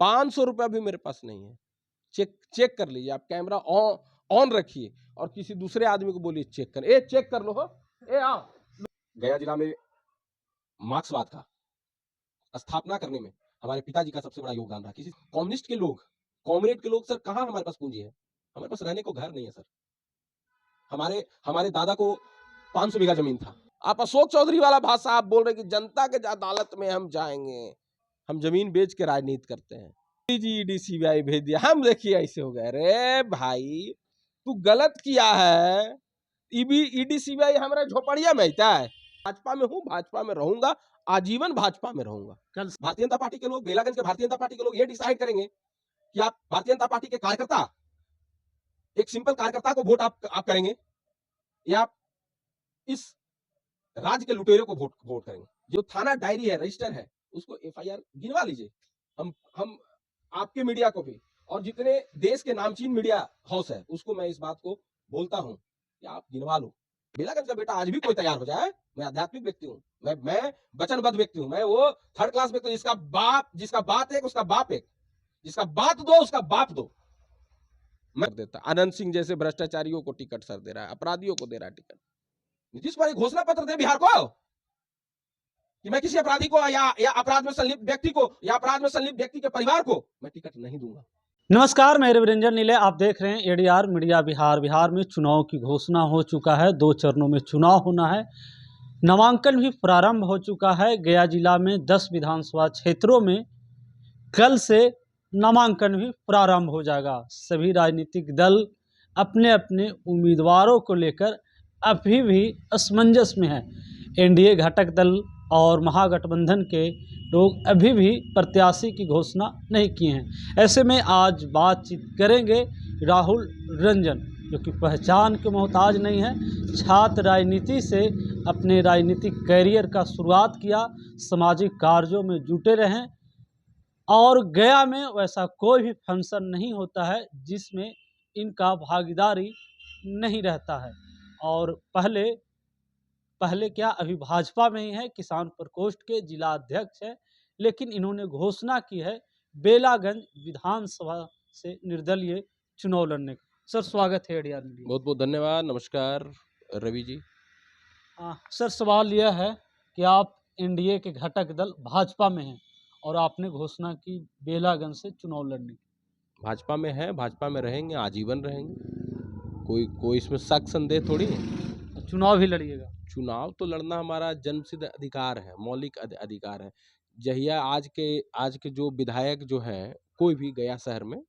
500 रुपया भी मेरे पास नहीं है। चेक चेक कर लीजिए, आप कैमरा ऑन ऑन रखिए और किसी दूसरे आदमी को बोलिए चेक कर, ए चेक कर लो हो, ए आओ। गया जिला में मार्क्सवाद का स्थापना करने में हमारे पिताजी का सबसे बड़ा योगदान रहा। किसी कम्युनिस्ट के लोग, कॉमरेड के लोग, सर कहाँ हमारे पास पूंजी है? हमारे पास रहने को घर नहीं है सर। हमारे हमारे दादा को 500 बीघा जमीन था। आप अशोक चौधरी वाला भाषा आप बोल रहे कि जनता के अदालत में हम जाएंगे, हम जमीन बेच के राजनीति करते हैं। जी ईडी सीबीआई भेज दिया, हम देखिए ऐसे हो गए। अरे भाई तू गलत किया है। ईडी सीबीआई हमारे झोपड़िया में आता है। भाजपा में हूँ, भाजपा में रहूंगा, आजीवन भाजपा में रहूंगा। कल भारतीय जनता पार्टी के लोग, बेलागंज के भारतीय जनता पार्टी के लोग ये डिसाइड करेंगे कि आप भारतीय जनता पार्टी के कार्यकर्ता, एक सिंपल कार्यकर्ता को वोट आप करेंगे या आप इस राज्य के लुटेरों को वोट करेंगे। जो थाना डायरी है, रजिस्टर है, उसको एफआईआर गिनवा लीजिए। हम आपके मीडिया को भी और जितने देश के नामचीन मीडिया हाउस है उसको मैं इस बात को बोलता हूं कि आप गिनवा लो। बेलागंज का बेटा आज भी कोई तैयार हो जाए, मैं आध्यात्मिक व्यक्ति हूँ, मैं वचनबद्ध व्यक्ति हूँ, मैं वो थर्ड क्लास व्यक्ति हूँ, जिसका बात एक उसका बाप एक, जिसका बात दो उसका बाप दो। मैं देता आनंद सिंह जैसे भ्रष्टाचारियों को टिकट सर दे रहा है, अपराधियों को दे रहा है टिकट। नीतीश कुमार घोषणा पत्र दे बिहार को कि मैं किसी अपराधी को या अपराध में संलिप्त व्यक्ति को या अपराध में संलिप्त व्यक्ति के परिवार को मैं टिकट नहीं दूंगा। नमस्कार, मैं रविरंजन नीले, आप देख रहे हैं एडीआर मीडिया बिहार। बिहार में चुनाव की घोषणा हो चुका है, 2 चरणों में चुनाव होना है। नामांकन भी प्रारंभ हो चुका है। गया जिला में 10 विधानसभा क्षेत्रों में कल से नामांकन भी प्रारंभ हो जाएगा। सभी राजनीतिक दल अपने अपने उम्मीदवारों को लेकर अभी भी असमंजस में है। एनडीए घटक दल और महागठबंधन के लोग अभी भी प्रत्याशी की घोषणा नहीं किए हैं। ऐसे में आज बातचीत करेंगे राहुल रंजन, जो कि पहचान के मोहताज नहीं है। छात्र राजनीति से अपने राजनीतिक कैरियर का शुरुआत किया, सामाजिक कार्यों में जुटे रहें और गया में वैसा कोई भी फंक्शन नहीं होता है जिसमें इनका भागीदारी नहीं रहता है। और पहले क्या, अभी भाजपा में ही है, किसान प्रकोष्ठ के जिला अध्यक्ष है, लेकिन इन्होंने घोषणा की है बेलागंज विधानसभा से निर्दलीय चुनाव लड़ने का। सर स्वागत है एडीआर मीडिया। बहुत बहुत धन्यवाद, नमस्कार रवि जी। सर सवाल यह है कि आप एनडीए के घटक दल भाजपा में हैं और आपने घोषणा की बेलागंज से चुनाव लड़ने की। भाजपा में है, भाजपा में रहेंगे, आजीवन रहेंगे, कोई इसमें शक संदेह थोड़ी है। चुनाव भी लड़िएगा? चुनाव तो लड़ना हमारा जन्मसिद्ध अधिकार है, मौलिक अधिकार है। जहिया आज के जो विधायक जो हैं, कोई भी गया शहर में,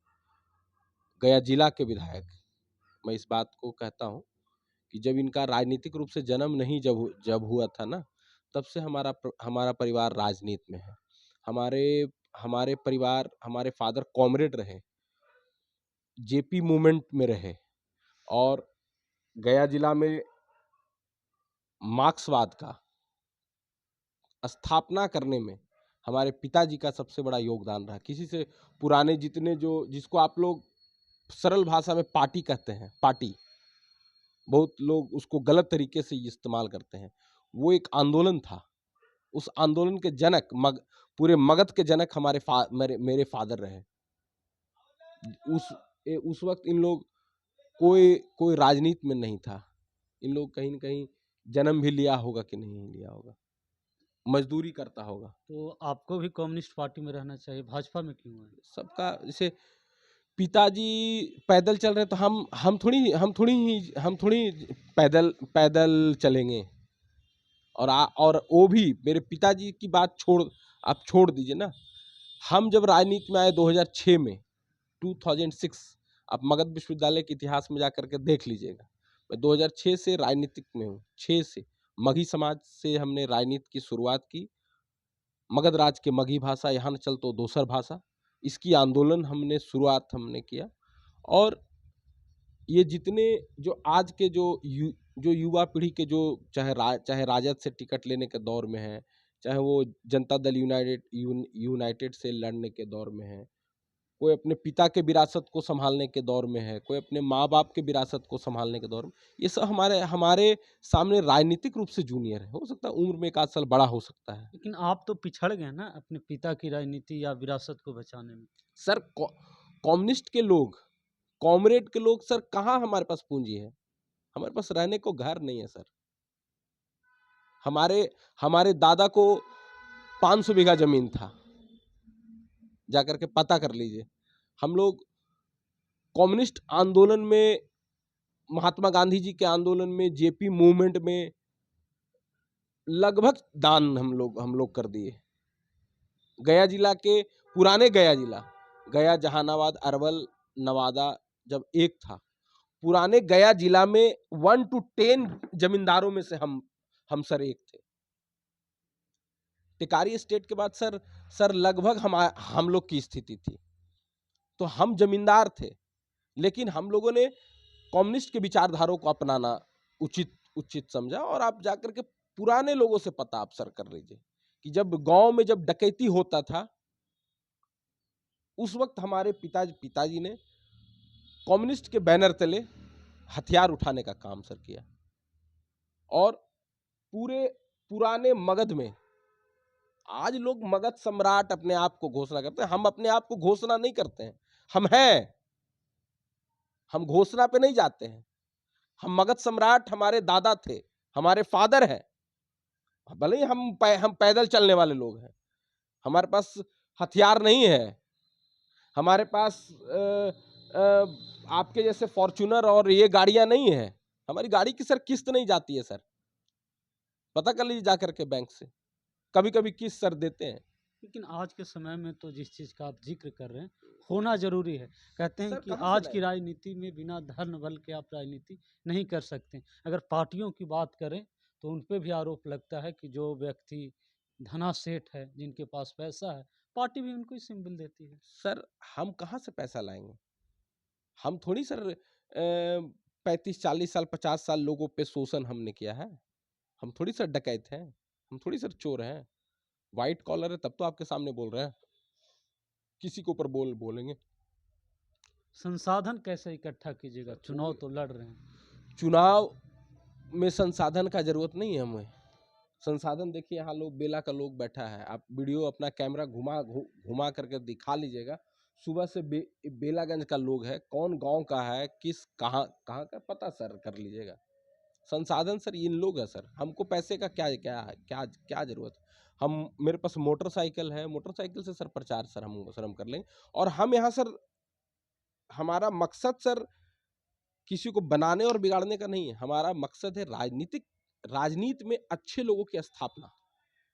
गया जिला के विधायक, मैं इस बात को कहता हूँ कि जब इनका राजनीतिक रूप से जन्म नहीं जब हुआ था ना, तब से हमारा परिवार राजनीति में है। हमारे परिवार, हमारे फादर कॉमरेड रहे, जेपी मूवमेंट में रहे और गया जिला में मार्क्सवाद का स्थापना करने में हमारे पिताजी का सबसे बड़ा योगदान रहा। किसी से पुराने जितने जिसको आप लोग सरल भाषा में पार्टी कहते हैं, पार्टी, बहुत लोग उसको गलत तरीके से इस्तेमाल करते हैं। वो एक आंदोलन था। उस आंदोलन के जनक पूरे मगध के जनक मेरे फादर रहे। उस वक्त इन लोग कोई राजनीति में नहीं था। इन लोग कहीं न कहीं जन्म भी लिया होगा कि नहीं लिया होगा, मजदूरी करता होगा। तो आपको भी कम्युनिस्ट पार्टी में रहना चाहिए, भाजपा में क्यों है? सबका जैसे पिताजी पैदल चल रहे तो हम थोड़ी पैदल चलेंगे। और वो भी मेरे पिताजी की बात आप छोड़ दीजिए ना। हम जब राजनीति में आए 2006 में, 2006, आप मगध विश्वविद्यालय के इतिहास में जाकर के देख लीजिएगा। मैं 2006 से राजनीतिक में हूँ। 6 से मगही समाज से हमने राजनीति की शुरुआत की। मगध राज के मगही भाषा, यहाँ न चल तो दोसर भाषा, इसकी आंदोलन शुरुआत हमने किया। और ये जितने जो आज के जो युवा पीढ़ी के जो चाहे राजद से टिकट लेने के दौर में है, चाहे वो जनता दल यूनाइटेड से लड़ने के दौर में है, कोई अपने पिता के विरासत को संभालने के दौर में है, कोई अपने माँ बाप के विरासत को संभालने के दौर में। ये सब हमारे हमारे सामने राजनीतिक रूप से जूनियर है। हो सकता है उम्र में एक आध साल बड़ा हो सकता है। लेकिन आप तो पिछड़ गए ना अपने पिता की राजनीति या विरासत को बचाने में। सर कम्युनिस्ट के लोग, कॉमरेड के लोग सर, कहाँ हमारे पास पूंजी है? हमारे पास रहने को घर नहीं है सर। हमारे हमारे दादा को 500 बीघा जमीन था, जाकर के पता कर लीजिए। हम लोग कम्युनिस्ट आंदोलन में, महात्मा गांधी जी के आंदोलन में, जेपी मूवमेंट में लगभग दान हम लोग कर दिए। गया जिला के, पुराने गया जिला, गया, जहानाबाद, अरवल, नवादा जब एक था, पुराने गया जिला में 1 to 10 जमींदारों में से हम सर एक थे। टिकारी स्टेट के बाद सर लगभग हम लोग की स्थिति थी। तो हम जमींदार थे, लेकिन हम लोगों ने कम्युनिस्ट के विचारधारों को अपनाना उचित समझा। और आप जाकर के पुराने लोगों से पता आप सर कर लीजिए कि जब गांव में जब डकैती होता था, उस वक्त हमारे पिताजी ने कम्युनिस्ट के बैनर तले हथियार उठाने का काम सर किया। और पूरे पुराने मगध में, आज लोग मगध सम्राट अपने आप को घोषणा करते हैं, हम अपने आप को घोषणा नहीं करते हैं। हम हैं, हम घोषणा पे नहीं जाते हैं। हम मगध सम्राट हमारे दादा थे, हमारे फादर हैं। भले ही हम पैदल चलने वाले लोग हैं, हमारे पास हथियार नहीं है। हमारे पास आपके जैसे फॉर्च्यूनर और ये गाड़ियां नहीं है। हमारी गाड़ी की सर किस्त नहीं जाती है सर, पता कर लीजिए जाकर के बैंक से। कभी कभी किस्त सर देते हैं। लेकिन आज के समय में तो जिस चीज़ का आप जिक्र कर रहे हैं, होना जरूरी है। कहते हैं सर कि कहाँ से आज लाए? की राजनीति में बिना धन बल के आप राजनीति नहीं कर सकते। अगर पार्टियों की बात करें तो उन पे भी आरोप लगता है कि जो व्यक्ति धनासेठ है, जिनके पास पैसा है, पार्टी भी उनको ही सिंबल देती है। सर हम कहाँ से पैसा लाएंगे? हम थोड़ी सर 35-40 साल 50 साल लोगों पे शोषण हमने किया है। हम थोड़ी सर डकैत हैं, हम थोड़ी सर चोर हैं। व्हाइट कॉलर है तब तो आपके सामने बोल रहे हैं, किसी के ऊपर बोलेंगे। संसाधन कैसे इकट्ठा कीजिएगा? चुनाव तो लड़ रहे हैं। चुनाव में संसाधन का जरूरत नहीं है हमें। संसाधन देखिए, यहाँ लोग, बेला का लोग बैठा है। आप वीडियो अपना कैमरा घुमा करके दिखा लीजिएगा। सुबह से बेलागंज का लोग है, कौन गांव का है, किस कहाँ कहाँ का पता सर कर लीजिएगा। संसाधन सर इन लोग है सर। हमको पैसे का क्या क्या क्या क्या जरूरत है? हम, मेरे पास मोटरसाइकिल है, मोटरसाइकिल से सर प्रचार सर हम कर लेंगे। और हम यहाँ सर, हमारा मकसद सर किसी को बनाने और बिगाड़ने का नहीं है। हमारा मकसद है राजनीति में अच्छे लोगों की स्थापना।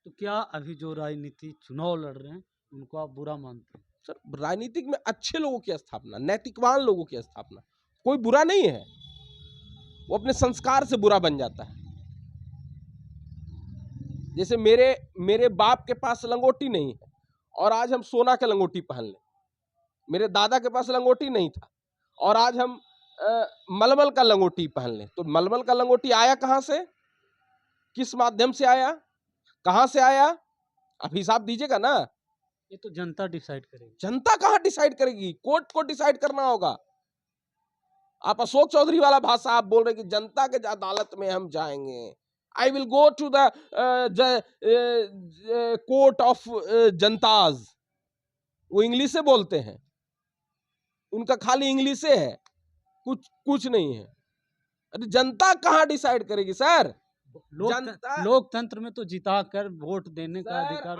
तो क्या अभी जो राजनीति चुनाव लड़ रहे हैं उनको आप बुरा मानते हैं? सर राजनीतिक में अच्छे लोगों की स्थापना, नैतिकवान लोगों की स्थापना। कोई बुरा नहीं है, वो अपने संस्कार से बुरा बन जाता है। जैसे मेरे बाप के पास लंगोटी नहीं है और आज हम सोना का लंगोटी पहन लें। मेरे दादा के पास लंगोटी नहीं था और आज हम मलमल का लंगोटी पहन लें। तो मलमल का लंगोटी आया कहां से, किस माध्यम से आया, कहां से आया? आप हिसाब दीजिएगा ना। ये तो जनता डिसाइड करेगी। जनता कहां डिसाइड करेगी? कोर्ट को डिसाइड करना होगा। आप अशोक चौधरी वाला भाषा आप बोल रहे कि जनता के अदालत में हम जाएंगे। I will go to the court of जनताज। वो इंग्लिश से बोलते हैं, उनका खाली इंग्लिश से है, कुछ नहीं है। अरे जनता कहां डिसाइड करेगी सर? लोकतंत्र में तो जिता कर वोट देने का अधिकार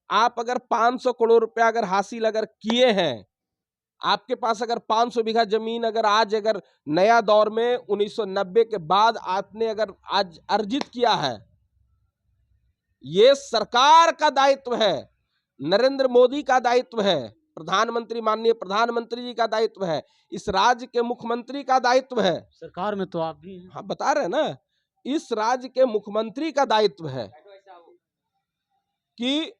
आप अगर 500 करोड़ रुपया अगर हासिल अगर किए हैं, आपके पास अगर 500 बीघा जमीन अगर आज अगर नया दौर में 1990 के बाद आपने अगर आज अर्जित किया है, ये सरकार का दायित्व है, नरेंद्र मोदी का दायित्व है, प्रधानमंत्री, माननीय प्रधानमंत्री जी का दायित्व है, इस राज्य के मुख्यमंत्री का दायित्व है। सरकार में तो आप भी हैं। हाँ बता रहे हैं ना, इस राज्य के मुख्यमंत्री का दायित्व है कि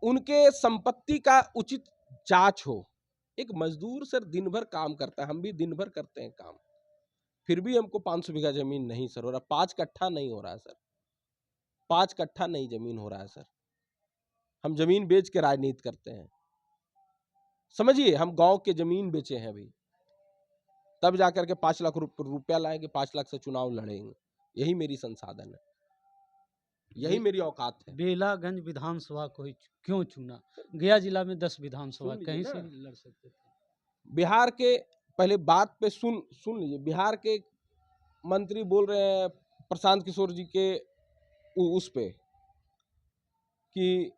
उनके संपत्ति का उचित जांच हो। एक मजदूर सर दिन भर काम करता है, हम भी दिन भर करते हैं काम, फिर भी हमको 500 बीघा जमीन नहीं सर हो रहा, 5 कट्ठा नहीं हो रहा है सर, 5 कट्ठा नहीं जमीन हो रहा है सर। हम जमीन बेच के राजनीति करते हैं। समझिए, हम गांव के जमीन बेचे हैं अभी, तब जाकर के 5 लाख रुपया लाएंगे, 5 लाख से चुनाव लड़ेंगे। यही मेरी संसाधन है, यही मेरी औकात है। बेलागंज विधानसभा को ही क्यों चुना? गया जिला में 10 विधानसभा सुन लीजिए कहीं ना। से भी लड़ सकते थे। बिहार के, पहले बात पे सुन लीजिए, बिहार के मंत्री बोल रहे हैं प्रशांत किशोर जी के उस पे कि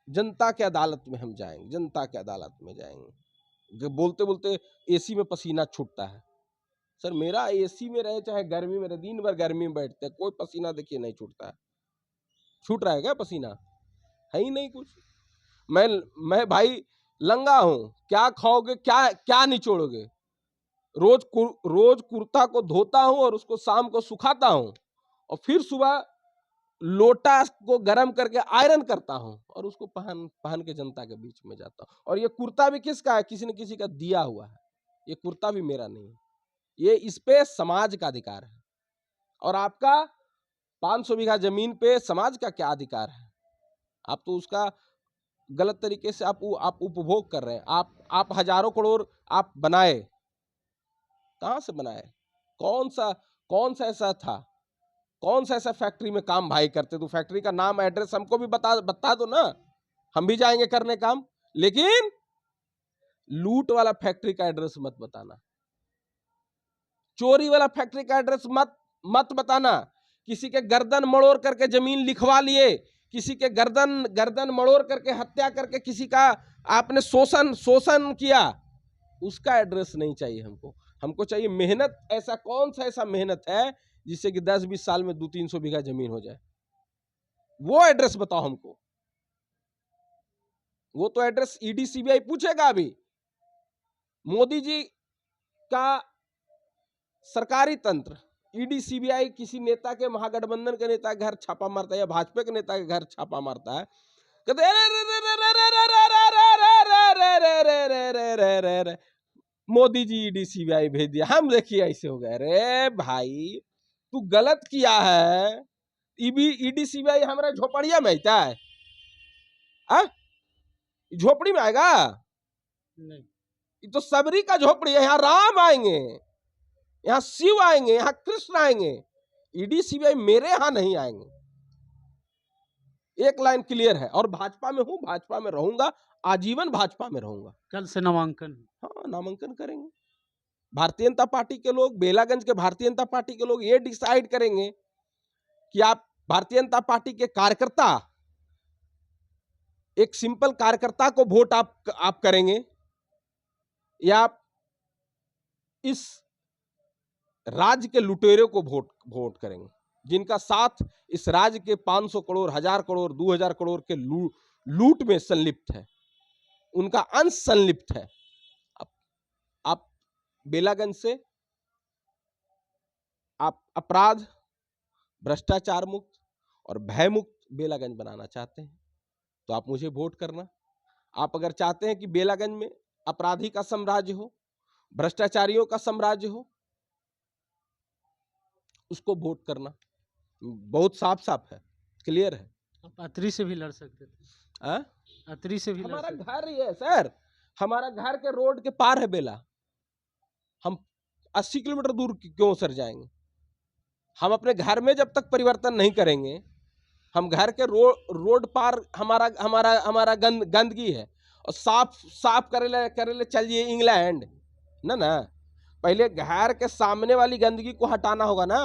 जनता के अदालत में हम जाएंगे, जनता के अदालत में जाएंगे। बोलते बोलते एसी में पसीना छूटता है। सर, मेरा एसी में रहे चाहे गर्मी में रहे, दिन भर गर्मी में बैठते हैं, कोई पसीना देखिए नहीं छूटता है। छूट रहा है क्या पसीना? है ही नहीं कुछ। मैं भाई लंगा हूं, क्या खाओगे, क्या निचोड़ोगे? रोज कुर्ता को धोता हूं और उसको शाम को सुखाता हूं और फिर सुबह लोटा को गर्म करके आयरन करता हूं और उसको पहन के जनता के बीच में जाता हूं। और ये कुर्ता भी किसका है? किसी न किसी का दिया हुआ है। ये कुर्ता भी मेरा नहीं है, ये इस पे समाज का अधिकार है। और आपका 500 बीघा जमीन पे समाज का क्या अधिकार है? आप तो उसका गलत तरीके से आप उपभोग कर रहे हैं। आप हजारों करोड़ आप बनाए, कहां से बनाए? कौन सा ऐसा था? कौन सा ऐसा फैक्ट्री में काम भाई करते? तो फैक्ट्री का नाम, एड्रेस हमको भी बता दो ना, हम भी जाएंगे करने काम। लेकिन लूट वाला फैक्ट्री का एड्रेस मत बताना, चोरी वाला फैक्ट्री का एड्रेस मत बताना। किसी के गर्दन मड़ोड़ करके जमीन लिखवा लिए, किसी के गर्दन मड़ोड़ करके हत्या करके किसी का आपने शोषण किया, उसका एड्रेस नहीं चाहिए हमको। हमको चाहिए मेहनत। ऐसा कौन सा ऐसा मेहनत है जिससे कि 10-20 साल में 200-300 बीघा जमीन हो जाए? वो एड्रेस बताओ हमको। वो तो एड्रेस ईडी सीबीआई पूछेगा। अभी मोदी जी का सरकारी तंत्र, ईडी सीबीआई किसी नेता के, महागठबंधन के नेता के घर छापा मारता है या भाजपा के नेता के घर छापा मारता है, कहते अरे मोदी जी ईडी सीबीआई भेज दिया, हम देखिए ऐसे हो गए। अरे भाई, तू गलत किया है। ईडी सीबीआई हमारा झोपड़िया में आता है? झोपड़ी में आएगा? नहीं, ये तो सबरी का झोपड़ी है। यहाँ राम आएंगे, यहाँ शिव आएंगे, यहाँ कृष्ण आएंगे। ईडी सीबीआई मेरे यहां नहीं आएंगे। एक लाइन क्लियर है। और भाजपा में हूं, भाजपा में रहूंगा, आजीवन भाजपा में रहूंगा। कल से नामांकन। हाँ, नामांकन करेंगे। भारतीय जनता पार्टी के लोग, बेलागंज के भारतीय जनता पार्टी के लोग ये डिसाइड करेंगे कि आप भारतीय जनता पार्टी के कार्यकर्ता, एक सिंपल कार्यकर्ता को वोट आप करेंगे, या आप इस राज्य के लुटेरों को वोट करेंगे, जिनका साथ इस राज्य के 500 करोड़, 1000 करोड़, 2000 करोड़ के लूट में संलिप्त है, उनका अंश संलिप्त है। आप बेलागंज से आप अपराध, भ्रष्टाचार मुक्त और भय मुक्त बेलागंज बनाना चाहते हैं तो आप मुझे वोट करना। आप अगर चाहते हैं कि बेलागंज में अपराधी का साम्राज्य हो, भ्रष्टाचारियों का साम्राज्य हो, उसको वोट करना। बहुत साफ है, क्लियर है। आप अतरी से भी लड़ सकते थे। अतरी से भी हमारा घर ही है सर, हमारा घर के रोड के पार है बेला। हम 80 किलोमीटर दूर क्यों सर जाएंगे? हम अपने घर में जब तक परिवर्तन नहीं करेंगे, हम घर के रोड पार हमारा गंदगी है और साफ करे ले चलिए इंग्लैंड ना। पहले घर के सामने वाली गंदगी को हटाना होगा ना।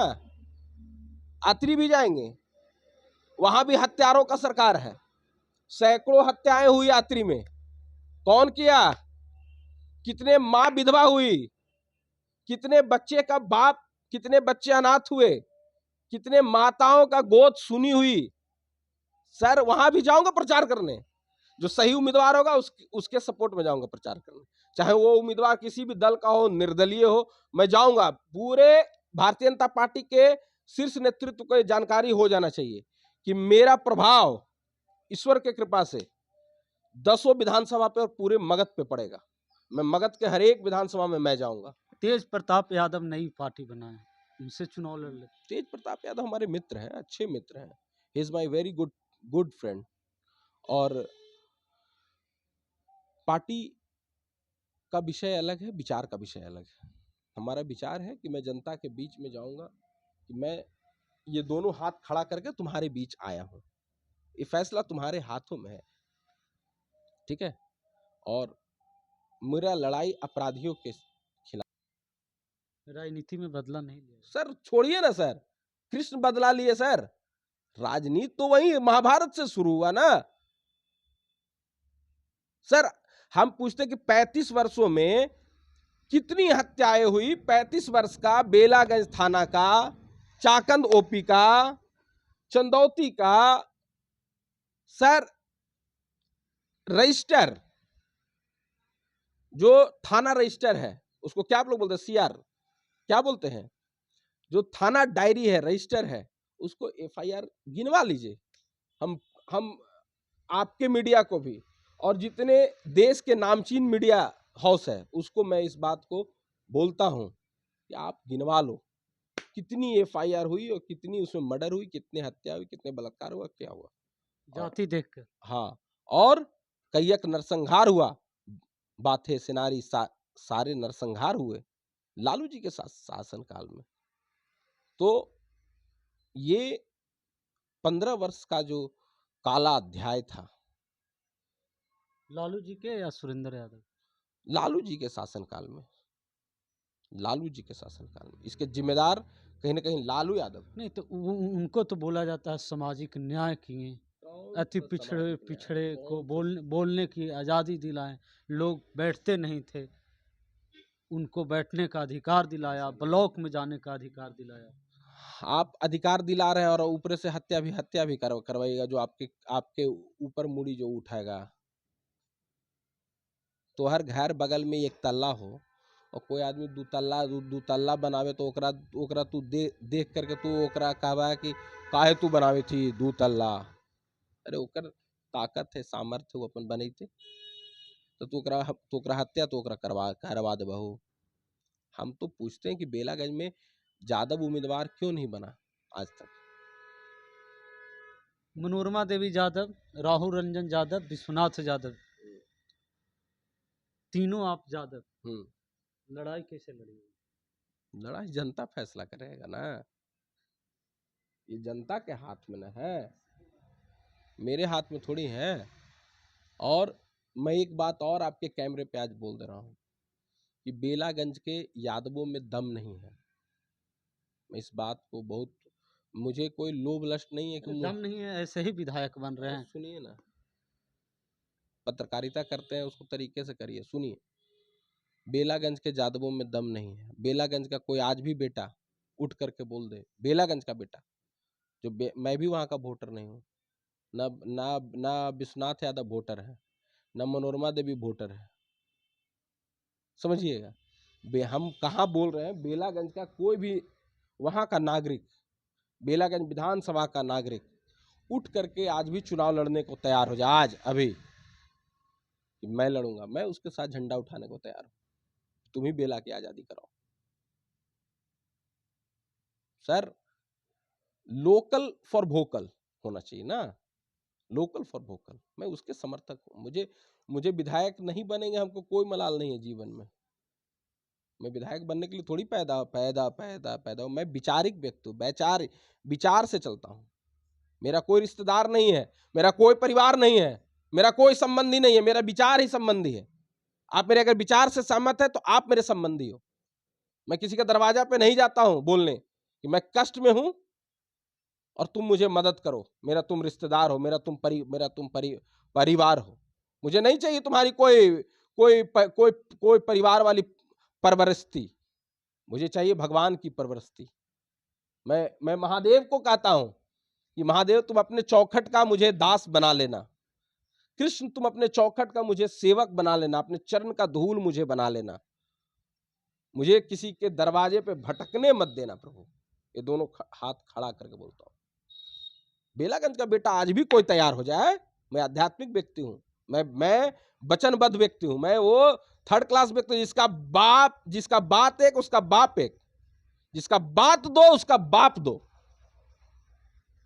अतरी भी जाएंगे, वहां भी हत्यारों का सरकार है। सैकड़ों हत्याएं हुई अतरी में, कौन किया? कितने मां विधवा हुई, कितने बच्चे का बाप, कितने बच्चे अनाथ हुए, कितने माताओं का गोद सुनी हुई। सर, वहां भी जाऊंगा प्रचार करने। जो सही उम्मीदवार होगा उसके सपोर्ट में जाऊंगा प्रचार करने, चाहे वो उम्मीदवार किसी भी दल का हो, निर्दलीय हो, मैं जाऊंगा। पूरे भारतीय जनता पार्टी के शीर्ष नेतृत्व को जानकारी हो जाना चाहिए कि मेरा प्रभाव ईश्वर के कृपा से 10 विधानसभा पे और पूरे मगध पे पड़ेगा। मैं मगध के हर एक विधानसभा में मैं जाऊंगा। तेज प्रताप यादव नई पार्टी बनाए, उनसे चुनाव लड़ ले। तेज प्रताप यादव हमारे मित्र हैं, अच्छे मित्र हैं, he is my very good friend. और पार्टी का विषय अलग है, विचार का विषय अलग है। हमारा विचार है कि मैं जनता के बीच में जाऊंगा, कि मैं ये दोनों हाथ खड़ा करके तुम्हारे बीच आया हूं, ये फैसला तुम्हारे हाथों में है, ठीक है। और मेरा लड़ाई अपराधियों के खिलाफ। राजनीति में बदला नहीं लिया। सर छोड़िए ना सर, कृष्ण बदला लिए सर, राजनीति तो वही महाभारत से शुरू हुआ ना सर। हम पूछते कि 35 वर्षों में कितनी हत्याएं हुई। 35 वर्ष का बेलागंज थाना का, चाकंद ओपी का, चंदौती का सर रजिस्टर, जो थाना रजिस्टर है उसको क्या आप लोग बोलते हैं, सीआर क्या बोलते हैं, जो थाना डायरी है, रजिस्टर है, उसको एफआईआर गिनवा लीजिए। हम आपके मीडिया को भी, और जितने देश के नामचीन मीडिया हाउस है उसको मैं इस बात को बोलता हूं कि आप गिनवा लो कितनी एफआईआर हुई और कितनी उसमें मर्डर हुई, कितने हत्या हुई, कितने बलात्कार हुआ, क्या हुआ, जाति देखकर। हाँ। और कैयक नरसंहार हुआ, बाथे सिनारी सारे नरसंहार हुए लालू जी के शासन काल में। तो ये 15 वर्ष का जो काला अध्याय था, लालू जी के या सुरेंद्र यादव? लालू जी के शासनकाल में, लालू जी के शासनकाल में इसके जिम्मेदार कहीं ना कहीं लालू यादव। नहीं तो उनको तो बोला जाता है सामाजिक न्याय किए, अति पिछड़े को बोलने की आज़ादी दिलाए, लोग बैठते नहीं थे उनको बैठने का अधिकार दिलाया, ब्लॉक में जाने का अधिकार दिलाया। आप अधिकार दिला रहे हैं और ऊपर से हत्या भी करवाइएगा, जो आपके ऊपर मुड़ी जो उठाएगा। तो हर घर बगल में एक तल्ला हो और कोई आदमी दू तल्ला बनावे तो ओकरा तू देख करके तू ओकरा कहवा कि काहे तू बनावे थी दू तल्ला। अरे ओकर ताकत है, सामर्थ्य, वो अपन बनी थे तो तू ओकरा हत्या तो ओकरा करवा दे बहू। हम तो पूछते हैं कि बेलागंज में यादव उम्मीदवार क्यों नहीं बना आज तक। मनोरमा देवी यादव, राहुल रंजन यादव, विश्वनाथ यादव, तीनों आप यादव, लड़ाई कैसे लड़ी? लड़ाई जनता फैसला करेगा ना, ये जनता के हाथ में ना है, मेरे हाथ में थोड़ी है। और मैं एक बात और आपके कैमरे पे आज बोल दे रहा हूं कि बेलागंज के यादवों में दम नहीं है। मैं इस बात को बहुत, मुझे कोई लोभ लस्ट नहीं है कि दम नहीं है, ऐसे ही विधायक बन रहे हैं। सुनिए ना, पत्रकारिता करते हैं उसको तरीके से करिए। सुनिए, बेलागंज के यादवों में दम नहीं है। बेलागंज का कोई आज भी बेटा उठ करके बोल दे, बेलागंज का बेटा जो मैं भी वहां का वोटर नहीं हूँ, ना ना ना विश्वनाथ यादव वोटर है, ना मनोरमा देवी वोटर है, समझिएगा। हम कहाँ बोल रहे हैं, बेलागंज का कोई भी वहां का नागरिक, बेलागंज विधानसभा का नागरिक उठ करके आज भी चुनाव लड़ने को तैयार हो जाए, आज अभी कि मैं लड़ूंगा, मैं उसके साथ झंडा उठाने को तैयार हूं, तुम ही बेला की आजादी कराओ। सर लोकल फॉर वोकल होना चाहिए ना, लोकल फॉर वोकल, मैं उसके समर्थक हूँ। मुझे विधायक नहीं बनेंगे, हमको कोई मलाल नहीं है जीवन में। मैं विधायक बनने के लिए थोड़ी पैदा हूँ। मैं विचारिक व्यक्ति हूँ, विचार से चलता हूँ। मेरा कोई रिश्तेदार नहीं है, मेरा कोई परिवार नहीं है, मेरा कोई संबंधी नहीं है, मेरा विचार ही संबंधी है। आप मेरे अगर विचार से सहमत है तो आप मेरे संबंधी हो। मैं किसी का दरवाजा पे नहीं जाता हूं बोलने कि मैं कष्ट में हूं और तुम मुझे मदद करो, मेरा तुम रिश्तेदार हो, मेरा तुम परिवार हो। मुझे नहीं चाहिए तुम्हारी कोई परिवार वाली परवरिस्ती, मुझे चाहिए भगवान की परवरिस्ती। मैं महादेव को कहता हूं कि महादेव तुम अपने चौखट का मुझे दास बना लेना, कृष्ण तुम अपने चौखट का मुझे सेवक बना लेना, अपने चरण का धूल मुझे बना लेना, मुझे किसी के दरवाजे पे भटकने मत देना प्रभु। ये दोनों हाथ खड़ा करके बोलता हूं। बेलागंज का बेटा आज भी कोई तैयार हो जाए, मैं आध्यात्मिक व्यक्ति हूं, मैं वचनबद्ध व्यक्ति हूं, मैं वो थर्ड क्लास व्यक्ति हूं जिसका बात एक उसका बाप एक, जिसका बात दो उसका बाप दो।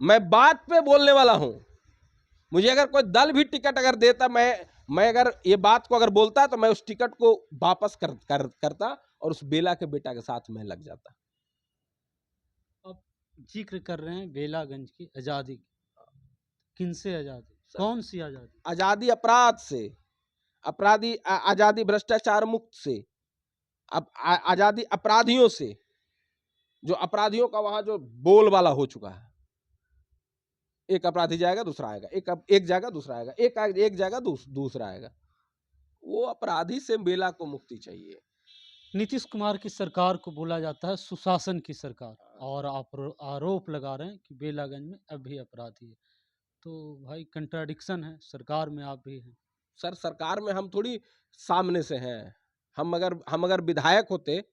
मैं बात पे बोलने वाला हूं। मुझे अगर कोई दल भी टिकट अगर देता, मैं अगर ये बात को अगर बोलता तो मैं उस टिकट को वापस करता और उस बेला के बेटा के साथ मैं लग जाता। अब जिक्र कर रहे हैं बेलागंज की आज़ादी की, किनसे आज़ादी, सर, कौन सी आज़ादी? आजादी अपराध से, आजादी भ्रष्टाचार मुक्त से, आजादी अपराधियों से, जो अपराधियों का वहां जो बोलबाला हो चुका है। एक अपराधी जाएगा दूसरा आएगा, एक जाएगा दूसरा आएगा, एक जाएगा दूसरा आएगा। वो अपराधी से बेला को मुक्ति चाहिए। नीतीश कुमार की सरकार को बोला जाता है सुशासन की सरकार, और आप आरोप लगा रहे हैं कि बेलागंज में अब भी अपराधी है। तो भाई कंट्राडिक्शन है, सरकार में आप भी हैं। सर, सरकार में हम थोड़ी सामने से हैं। हम अगर विधायक होते,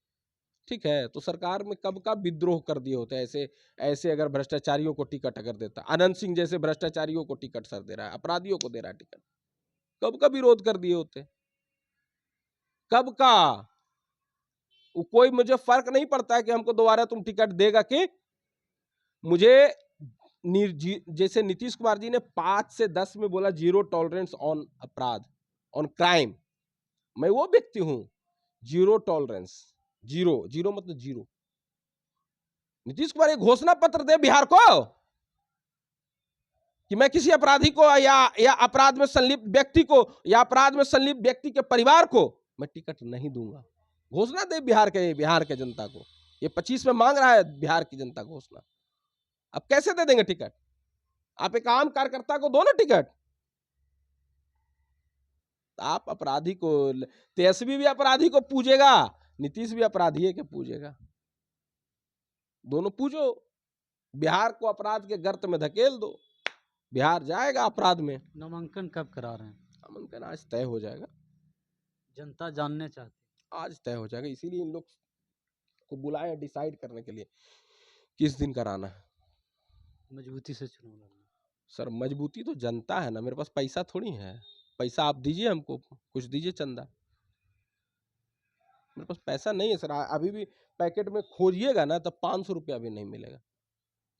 ठीक है, तो सरकार में कब का विद्रोह कर दिए होते। ऐसे ऐसे अगर भ्रष्टाचारियों को टिकट अगर देता, अनंत सिंह जैसे भ्रष्टाचारियों को टिकट सर दे रहा है, अपराधियों को दे रहा है टिकट, कब का विरोध कर दिए होते, कब का। वो कोई मुझे फर्क नहीं पड़ता है कि हमको दोबारा तुम टिकट देगा कि मुझे जैसे नीतीश कुमार जी ने 5 से 10 में बोला जीरो टॉलरेंस ऑन अपराध, ऑन क्राइम। मैं वो व्यक्ति हूं, जीरो टॉलरेंस। जीरो जीरो मतलब जीरो। नीतीश कुमार एक घोषणा पत्र दे बिहार को कि मैं किसी अपराधी को या अपराध में संलिप्त व्यक्ति को या अपराध में संलिप्त व्यक्ति के परिवार को मैं टिकट नहीं दूंगा। घोषणा दे बिहार के जनता को। ये 25 में मांग रहा है बिहार की जनता घोषणा। अब कैसे दे देंगे टिकट? आप एक आम कार्यकर्ता को दो ना टिकट। आप अपराधी को, तेजस्वी भी अपराधी को पूजेगा, नीतीश भी अपराधी है कि पूजेगा। दोनों पूजो, बिहार को अपराध के गर्त में धकेल दो, बिहार जाएगा अपराध में। नामांकन कब करा रहे हैं? नामांकन आज तय हो जाएगा, जनता जानने चाहती आज तय हो जाएगा। इसीलिए इन लोग को बुलाए डिसाइड करने के लिए किस दिन कराना है। है मजबूती से चुनाव लड़ना। सर, मजबूती तो जनता है ना, मेरे पास पैसा थोड़ी है। पैसा आप दीजिए, हमको कुछ दीजिए चंदा। मेरे पास पैसा नहीं है सर। अभी भी पैकेट में खोजिएगा ना तो 500 रुपया भी नहीं मिलेगा।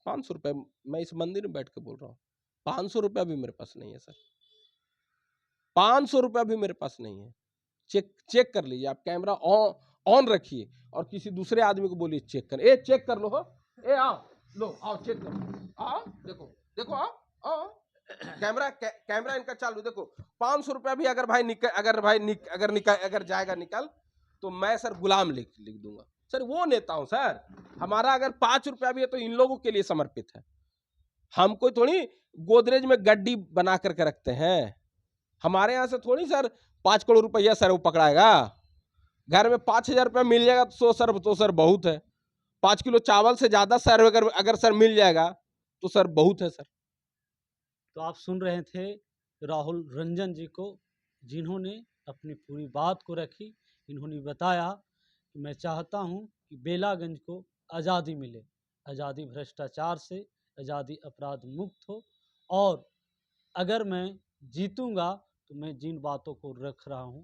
500 रुपया, मैं इस मंदिर में बैठ के बोल रहा हूँ, 500 रुपया भी मेरे पास नहीं है सर। 500 रुपया भी मेरे पास नहीं है। चेक कर लीजिए, आप कैमरा ऑन रखिए और किसी दूसरे आदमी को बोलिए चेक कर। चेक कर लो हो, आओ, लो आओ, चेक करो, आओ, देखो देखो, आओ आओ, कैमरा इनका चालू, देखो। 500 रुपया भी अगर अगर जाएगा निकल, तो मैं सर गुलाम लिख दूंगा सर। वो नेता हूं सर। हमारा अगर 5 रुपया भी है तो इन लोगों के लिए समर्पित है। हम कोई थोड़ी गोदरेज में गड्डी बना करके रखते हैं। हमारे यहां से थोड़ी सर 5 करोड़ रुपया सर वो पकड़ाएगा। घर में 5,000 रुपया मिल जाएगा तो सर बहुत है। 5 किलो चावल से ज्यादा सर अगर सर मिल जाएगा तो सर बहुत है सर। तो आप सुन रहे थे राहुल रंजन जी को, जिन्होंने अपनी पूरी बात को रखी। इन्होंने बताया कि मैं चाहता हूं कि बेलागंज को आज़ादी मिले, आज़ादी भ्रष्टाचार से, आज़ादी अपराध मुक्त हो, और अगर मैं जीतूंगा तो मैं जिन बातों को रख रहा हूं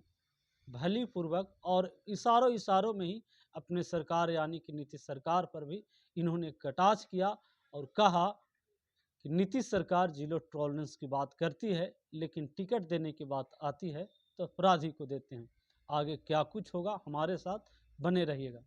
भली पूर्वक, और इशारों इशारों में ही अपने सरकार यानी कि नीतीश सरकार पर भी इन्होंने कटाक्ष किया और कहा कि नीतीश सरकार जीरो टॉलरेंस की बात करती है, लेकिन टिकट देने की बात आती है तो अपराधी को देते हैं। आगे क्या कुछ होगा, हमारे साथ बने रहिएगा।